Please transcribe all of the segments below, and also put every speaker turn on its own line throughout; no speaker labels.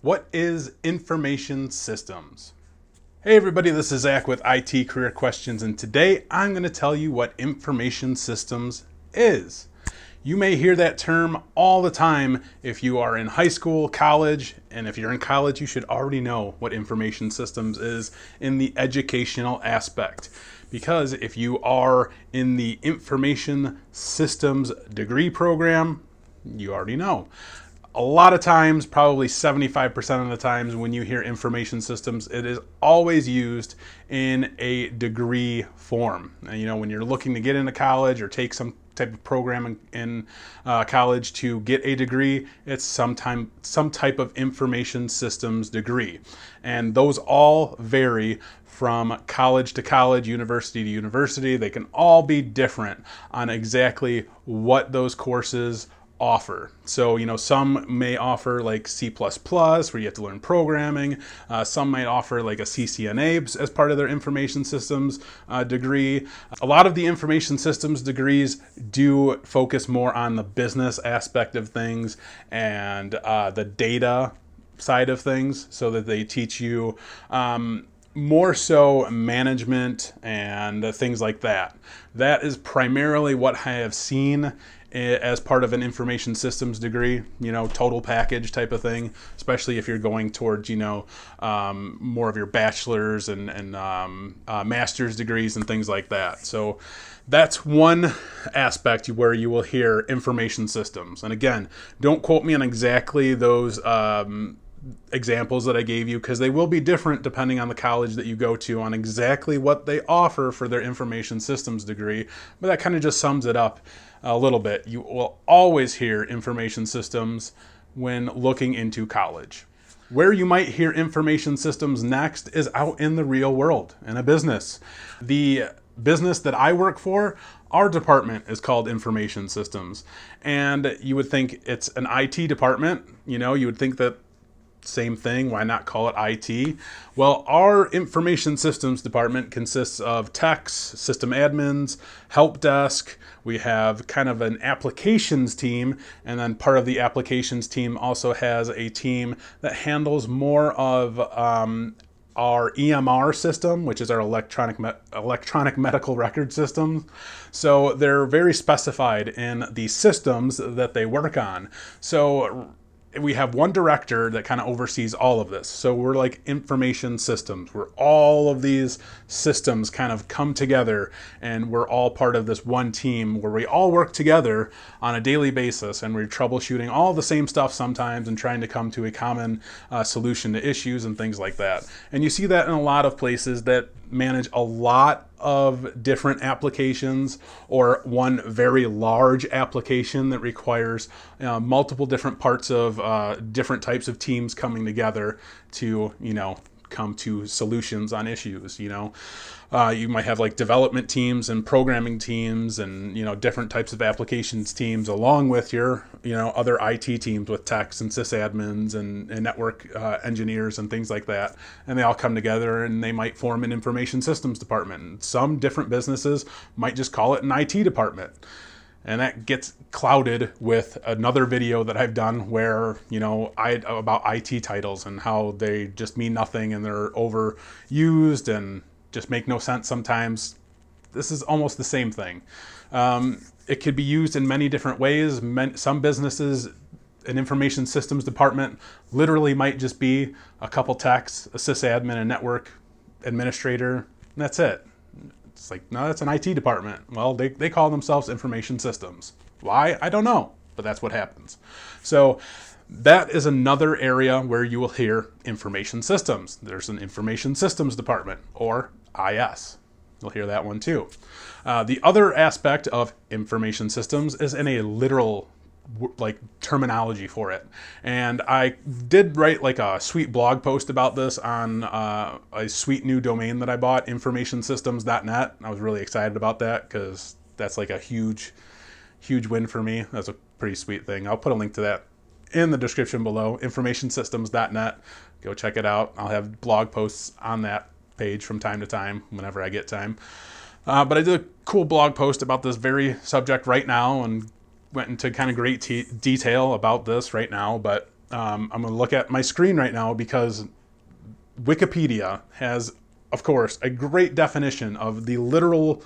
What is information systems? Hey everybody, this is Zach with IT Career Questions, and today I'm going to tell you what information systems is. You may hear that term all the time if you are in high school, college, and if you're in college, you should already know what information systems is in the educational aspect. Because if you are in the information systems degree program, you already know. A lot of times, probably 75% of the times when you hear information systems, it is always used in a degree form. And, when you're looking to get into college or take some type of program in college to get a degree, it's some type of information systems degree. And those all vary from college to college, university to university. They can all be different on exactly what those courses offer. So, some may offer like C++, where you have to learn programming. Some might offer like a CCNA as part of their information systems degree. A lot of the information systems degrees do focus more on the business aspect of things and the data side of things, so that they teach you more so management and things like that. That is primarily what I have seen as part of an information systems degree, total package type of thing, especially if you're going towards, more of your bachelor's and master's degrees and things like that. So that's one aspect where you will hear information systems. And again, don't quote me on exactly those examples that I gave you, because they will be different depending on the college that you go to on exactly what they offer for their information systems degree. But that kind of just sums it up a little bit. You will always hear information systems when looking into college. Where you might hear information systems next is out in the real world, in a business. The business that I work for, our department is called information systems. And you would think it's an IT department. You would think that same thing, why not call it IT? Well, our information systems department consists of techs, system admins, help desk. We have kind of an applications team, and then part of the applications team also has a team that handles more of our EMR system, which is our electronic medical record system. So they're very specified in the systems that they work on. So we have one director that kind of oversees all of this. So we're like information systems, where all of these systems kind of come together, and we're all part of this one team where we all work together on a daily basis, and we're troubleshooting all the same stuff sometimes and trying to come to a common solution to issues and things like that. And you see that in a lot of places that manage a lot of different applications, or one very large application that requires multiple different parts of different types of teams coming together to, come to solutions on issues. You might have like development teams and programming teams and, different types of applications teams, along with your, other IT teams with techs and sysadmins and network engineers and things like that. And they all come together and they might form an information systems department. And some different businesses might just call it an IT department. And that gets clouded with another video that I've done where, about IT titles and how they just mean nothing and they're overused and just make no sense sometimes. This is almost the same thing. It could be used in many different ways. Some businesses, an information systems department literally might just be a couple techs, a sysadmin, a network administrator, and that's it. It's like, no, that's an IT department. Well, they call themselves information systems. Why? I don't know, but that's what happens. So that is another area where you will hear information systems. There's an information systems department, or IS. You'll hear that one too. The other aspect of information systems is in a literal terminology for it. And I did write like a sweet blog post about this on a sweet new domain that I bought, informationsystems.net. I was really excited about that because that's like a huge win for me. That's a pretty sweet thing. I'll put a link to that in the description below, informationsystems.net. Go check it out. I'll have blog posts on that page from time to time whenever I get time. But I did a cool blog post about this very subject right now and went into kind of great detail about this right now. But I'm going to look at my screen right now because Wikipedia has, of course, a great definition of the literal,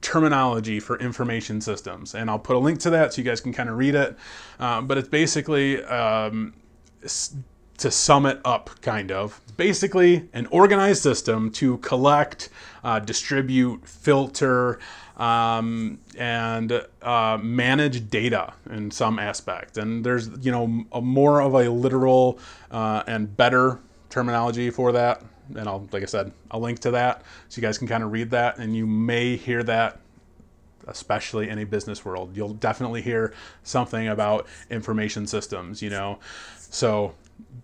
terminology for information systems. And I'll put a link to that so you guys can kind of read it. But it's basically, to sum it up, it's basically an organized system to collect, distribute, filter, and manage data in some aspect. And there's, more of a literal and better terminology for that. And like I said, I'll link to that so you guys can kind of read that. And you may hear that, especially in a business world. You'll definitely hear something about information systems, So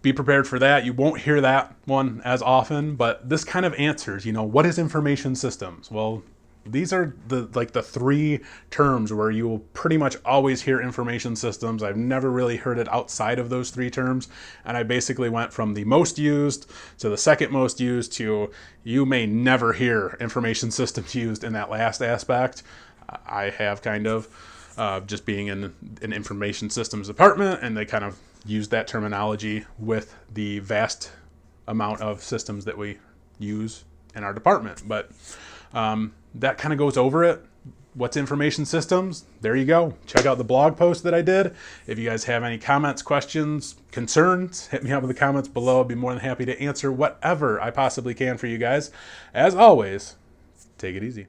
be prepared for that. You won't hear that one as often, but this kind of answers, what is information systems? Well, these are the three terms where you will pretty much always hear information systems. I've never really heard it outside of those three terms. And I basically went from the most used to the second most used to you may never hear information systems used in that last aspect. I have kind of just being in an information systems department, and they kind of use that terminology with the vast amount of systems that we use in our department. But that kind of goes over it. What's information systems? There you go. Check out the blog post that I did. If you guys have any comments, questions, concerns, hit me up in the comments below. I'd be more than happy to answer whatever I possibly can for you guys. As always, take it easy.